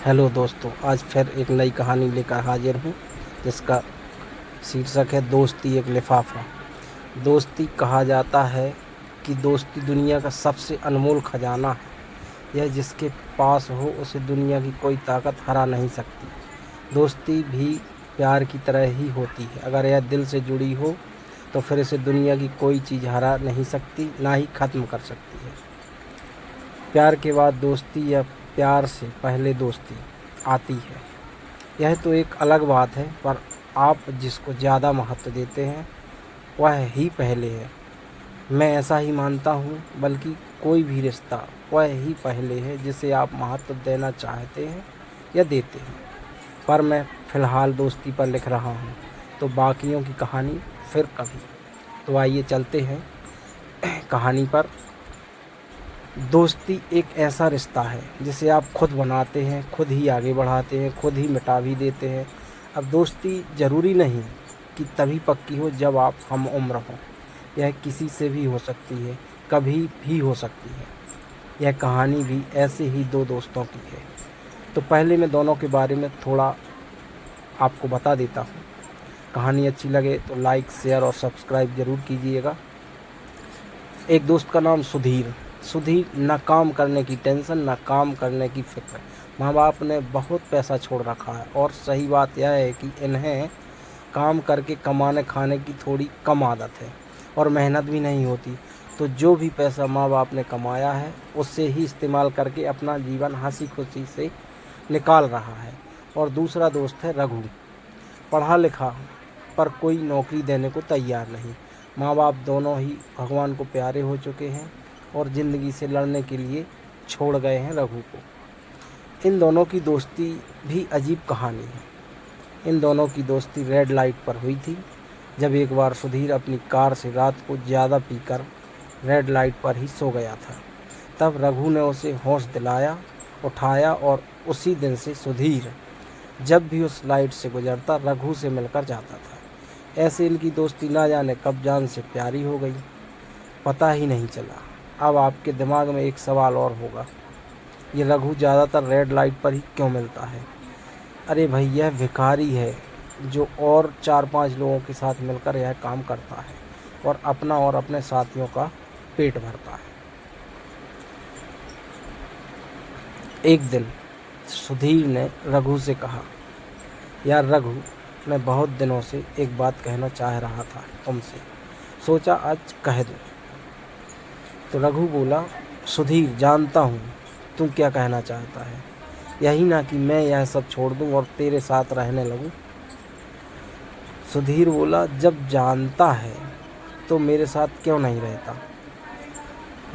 Hello दोस्तों, आज फिर एक नई कहानी लेकर हाजिर हूँ जिसका शीर्षक है दोस्ती एक लिफाफा। दोस्ती कहा जाता है कि दोस्ती दुनिया का सबसे अनमोल खजाना है। यह जिसके पास हो उसे दुनिया की कोई ताकत हरा नहीं सकती। दोस्ती भी प्यार की तरह ही होती है। अगर यह दिल से जुड़ी हो तो फिर इसे दुनिया की कोई चीज़ हरा नहीं सकती, ना ही ख़त्म कर सकती है। प्यार के बाद दोस्ती या प्यार से पहले दोस्ती आती है, यह तो एक अलग बात है, पर आप जिसको ज़्यादा महत्व देते हैं वह ही पहले है। मैं ऐसा ही मानता हूँ, बल्कि कोई भी रिश्ता वह ही पहले है जिसे आप महत्व देना चाहते हैं या देते हैं। पर मैं फ़िलहाल दोस्ती पर लिख रहा हूँ, तो बाकियों की कहानी फिर कभी। तो आइए चलते हैं कहानी पर। दोस्ती एक ऐसा रिश्ता है जिसे आप खुद बनाते हैं, खुद ही आगे बढ़ाते हैं, खुद ही मिटा भी देते हैं। अब दोस्ती ज़रूरी नहीं कि तभी पक्की हो जब आप हम उम्र हों। यह किसी से भी हो सकती है, कभी भी हो सकती है। यह कहानी भी ऐसे ही दो दोस्तों की है। तो पहले मैं दोनों के बारे में थोड़ा आपको बता देता हूँ। कहानी अच्छी लगे तो लाइक, शेयर और सब्सक्राइब ज़रूर कीजिएगा। एक दोस्त का नाम सुधीर। सुधीर न काम करने की टेंशन, न काम करने की फ़िक्र। माँ बाप ने बहुत पैसा छोड़ रखा है, और सही बात यह है कि इन्हें काम करके कमाने खाने की थोड़ी कम आदत है और मेहनत भी नहीं होती। तो जो भी पैसा माँ बाप ने कमाया है उससे ही इस्तेमाल करके अपना जीवन हंसी खुशी से निकाल रहा है। और दूसरा दोस्त है रघु। पढ़ा लिखा, पर कोई नौकरी देने को तैयार नहीं। माँ बाप दोनों ही भगवान को प्यारे हो चुके हैं और ज़िंदगी से लड़ने के लिए छोड़ गए हैं रघु को। इन दोनों की दोस्ती भी अजीब कहानी है। इन दोनों की दोस्ती रेड लाइट पर हुई थी। जब एक बार सुधीर अपनी कार से रात को ज़्यादा पीकर रेड लाइट पर ही सो गया था, तब रघु ने उसे होश दिलाया, उठाया, और उसी दिन से सुधीर जब भी उस लाइट से गुजरता रघु से मिलकर जाता था। ऐसे इनकी दोस्ती ना जाने कब जान से प्यारी हो गई, पता ही नहीं चला। अब आपके दिमाग में एक सवाल और होगा, ये रघु ज़्यादातर रेड लाइट पर ही क्यों मिलता है? अरे भाई, यह भिखारी है जो और 4-5 लोगों के साथ मिलकर यह काम करता है और अपना और अपने साथियों का पेट भरता है। एक दिन सुधीर ने रघु से कहा, यार रघु, मैं बहुत दिनों से एक बात कहना चाह रहा था तुमसे, सोचा आज कह दूँ। तो रघु बोला, सुधीर, जानता हूँ तू क्या कहना चाहता है, यही ना कि मैं यह सब छोड़ दूँ और तेरे साथ रहने लगूँ। सुधीर बोला, जब जानता है तो मेरे साथ क्यों नहीं रहता?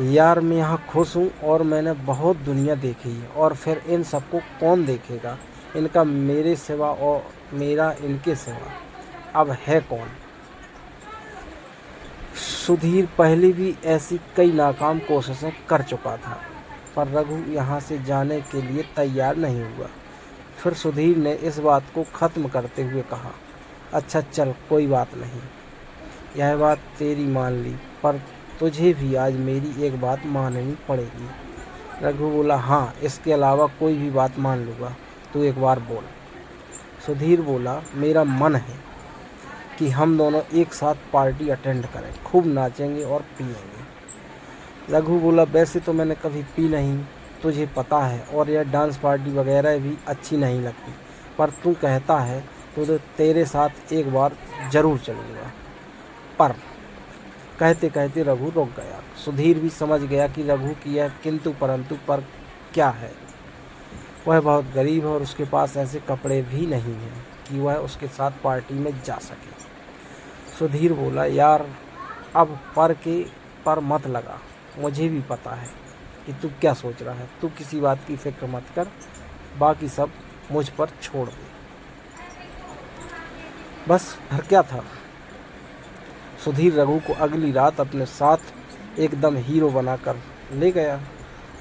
यार, मैं यहाँ खुश हूँ और मैंने बहुत दुनिया देखी है, और फिर इन सबको कौन देखेगा? इनका मेरे सिवा और मेरा इनके सिवा अब है कौन? सुधीर पहले भी ऐसी कई नाकाम कोशिशें कर चुका था, पर रघु यहाँ से जाने के लिए तैयार नहीं हुआ। फिर सुधीर ने इस बात को ख़त्म करते हुए कहा, अच्छा चल, कोई बात नहीं, यह बात तेरी मान ली, पर तुझे भी आज मेरी एक बात माननी पड़ेगी। रघु बोला, हाँ, इसके अलावा कोई भी बात मान लूँगा, तू एक बार बोल। सुधीर बोला, मेरा मन है कि हम दोनों एक साथ पार्टी अटेंड करें, खूब नाचेंगे और पिएंगे। रघु बोला, वैसे तो मैंने कभी पी नहीं, तुझे पता है, और यह डांस पार्टी वगैरह भी अच्छी नहीं लगती, पर तू कहता है तो तेरे साथ एक बार ज़रूर चलूँगा। पर कहते कहते रघु रुक गया। सुधीर भी समझ गया कि रघु की यह किंतु परंतु पर क्या है। वह बहुत गरीब है और उसके पास ऐसे कपड़े भी नहीं हैं कि वह उसके साथ पार्टी में जा सके। सुधीर बोला, यार अब पर मत लगा, मुझे भी पता है कि तू क्या सोच रहा है, तू किसी बात की फिक्र मत कर, बाकी सब मुझ पर छोड़ दे। बस फिर क्या था। सुधीर रघु को अगली रात अपने साथ एकदम हीरो बनाकर ले गया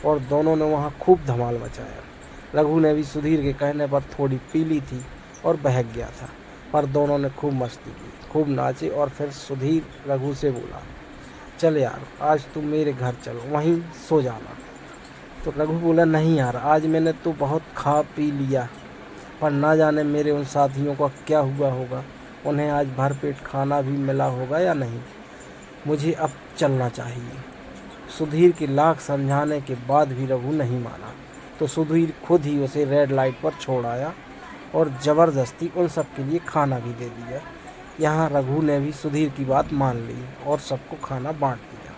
और दोनों ने वहाँ खूब धमाल मचाया। रघु ने भी सुधीर के कहने पर थोड़ी पी ली थी और बहक गया था, पर दोनों ने खूब मस्ती की, खूब नाचे। और फिर सुधीर रघु से बोला, चल यार, आज तुम मेरे घर चलो, वहीं सो जाना। तो रघु बोला, नहीं यार, आज मैंने तो बहुत खा पी लिया, पर ना जाने मेरे उन साथियों का क्या हुआ होगा, उन्हें आज भरपेट खाना भी मिला होगा या नहीं। मुझे अब चलना चाहिए। सुधीर के लाख समझाने के बाद भी रघु नहीं माना, तो सुधीर खुद ही उसे रेड लाइट पर छोड़ आया और ज़बरदस्ती उन सब के लिए खाना भी दे दिया। यहाँ रघु ने भी सुधीर की बात मान ली और सबको खाना बांट दिया।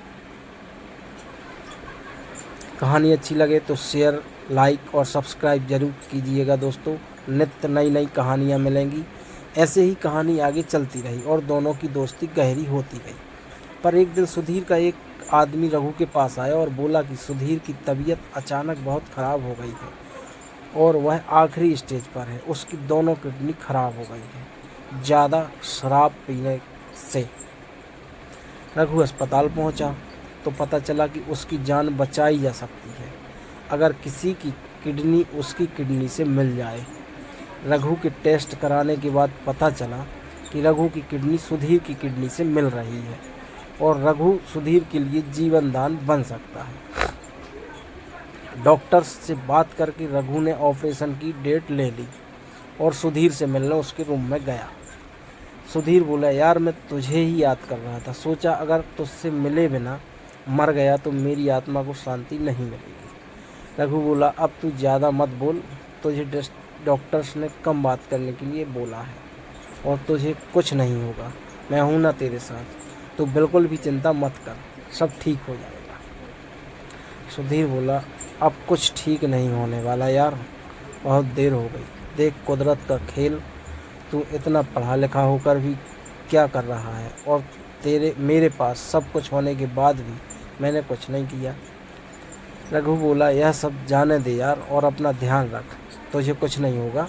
कहानी अच्छी लगे तो शेयर, लाइक और सब्सक्राइब जरूर कीजिएगा दोस्तों। नित्य नई नई कहानियाँ मिलेंगी। ऐसे ही कहानी आगे चलती रही और दोनों की दोस्ती गहरी होती गई। पर एक दिन सुधीर का एक आदमी रघु के पास आया और बोला कि सुधीर की तबीयत अचानक बहुत ख़राब हो गई है और वह आखिरी स्टेज पर है। उसकी दोनों किडनी खराब हो गई है ज़्यादा शराब पीने से। रघु अस्पताल पहुंचा तो पता चला कि उसकी जान बचाई जा सकती है अगर किसी की किडनी उसकी किडनी से मिल जाए। रघु के टेस्ट कराने के बाद पता चला कि रघु की किडनी सुधीर की किडनी से मिल रही है और रघु सुधीर के लिए जीवन दान बन सकता है। डॉक्टर्स से बात करके रघु ने ऑपरेशन की डेट ले ली और सुधीर से मिलने उसके रूम में गया। सुधीर बोला, यार मैं तुझे ही याद कर रहा था, सोचा अगर तुझसे मिले बिना मर गया तो मेरी आत्मा को शांति नहीं मिलेगी। रघु बोला, अब तू ज़्यादा मत बोल, तुझे डॉक्टर्स ने कम बात करने के लिए बोला है और तुझे कुछ नहीं होगा, मैं हूँ ना तेरे साथ, तो बिल्कुल भी चिंता मत कर, सब ठीक हो जाएगा। सुधीर बोला, अब कुछ ठीक नहीं होने वाला यार, बहुत देर हो गई, देख कुदरत का खेल, तू इतना पढ़ा लिखा होकर भी क्या कर रहा है और मेरे पास सब कुछ होने के बाद भी मैंने कुछ नहीं किया। रघु बोला, यह सब जाने दे यार और अपना ध्यान रख, तुझे कुछ नहीं होगा।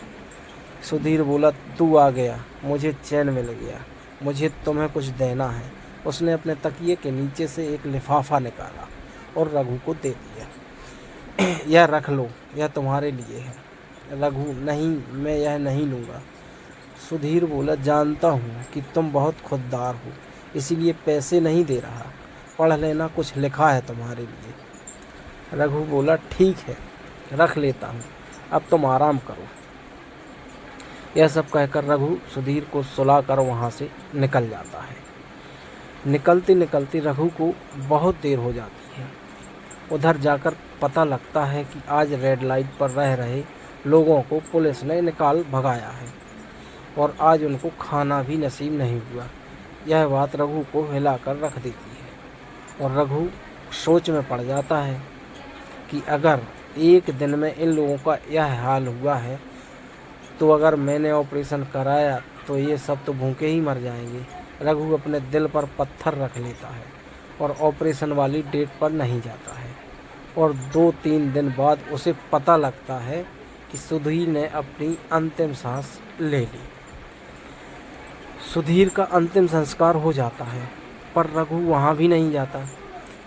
सुधीर बोला, तू आ गया, मुझे चैन मिल गया, मुझे तुम्हें कुछ देना है। उसने अपने तकिए के नीचे से एक लिफाफा निकाला और रघु को दे दिया। यह रख लो, यह तुम्हारे लिए है। रघु, नहीं, मैं यह नहीं लूँगा। सुधीर बोला, जानता हूँ कि तुम बहुत खुददार हो, इसीलिए पैसे नहीं दे रहा, पढ़ लेना, कुछ लिखा है तुम्हारे लिए। रघु बोला, ठीक है, रख लेता हूँ, अब तुम आराम करो। यह सब कहकर रघु सुधीर को सुलाकर वहाँ से निकल जाता है। निकलते निकलते रघु को बहुत देर हो जाती है। उधर जाकर पता लगता है कि आज रेड लाइट पर रह रहे लोगों को पुलिस ने निकाल भगाया है और आज उनको खाना भी नसीब नहीं हुआ। यह बात रघु को हिलाकर रख देती है और रघु सोच में पड़ जाता है कि अगर एक दिन में इन लोगों का यह हाल हुआ है तो अगर मैंने ऑपरेशन कराया तो ये सब तो भूखे ही मर जाएंगे। रघु अपने दिल पर पत्थर रख लेता है और ऑपरेशन वाली डेट पर नहीं जाता है और 2-3 दिन बाद उसे पता लगता है कि सुधीर ने अपनी अंतिम सांस ले ली। सुधीर का अंतिम संस्कार हो जाता है पर रघु वहाँ भी नहीं जाता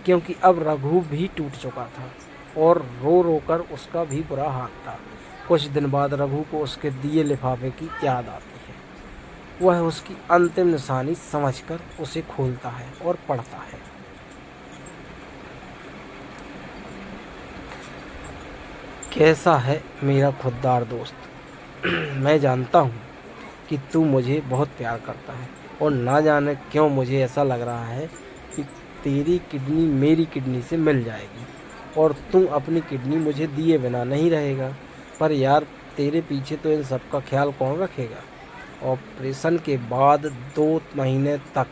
क्योंकि अब रघु भी टूट चुका था और रो रो कर उसका भी बुरा हाल था। कुछ दिन बाद रघु को उसके दिए लिफाफे की याद आती है। वह उसकी अंतिम निशानी समझकर उसे खोलता है और पढ़ता है। कैसा है मेरा खुददार दोस्त, मैं जानता हूँ कि तू मुझे बहुत प्यार करता है और ना जाने क्यों मुझे ऐसा लग रहा है कि तेरी किडनी मेरी किडनी से मिल जाएगी और तू अपनी किडनी मुझे दिए बिना नहीं रहेगा। पर यार तेरे पीछे तो इन सब का ख्याल कौन रखेगा। ऑपरेशन के बाद 2 महीने तक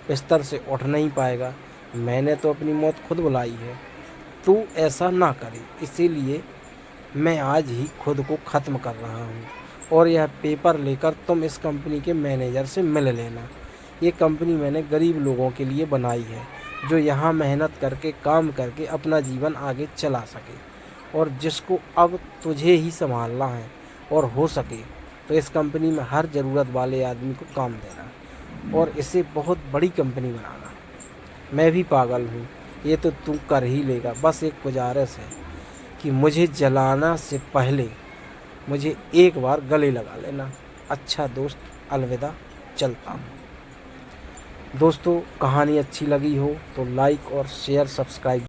बिस्तर से उठ नहीं पाएगा। मैंने तो अपनी मौत खुद बुलाई है। तू ऐसा ना करे, इसीलिए मैं आज ही खुद को ख़त्म कर रहा हूँ और यह पेपर लेकर तुम इस कंपनी के मैनेजर से मिल लेना। ये कंपनी मैंने गरीब लोगों के लिए बनाई है जो यहाँ मेहनत करके काम करके अपना जीवन आगे चला सके और जिसको अब तुझे ही संभालना है और हो सके तो इस कंपनी में हर ज़रूरत वाले आदमी को काम देना और इसे बहुत बड़ी कंपनी बनाना। मैं भी पागल हूँ, ये तो तू कर ही लेगा। बस एक गुजारिश है कि मुझे जलाना से पहले मुझे एक बार गले लगा लेना। अच्छा दोस्त, अलविदा, चलता हूँ। दोस्तों, कहानी अच्छी लगी हो तो लाइक और शेयर, सब्सक्राइब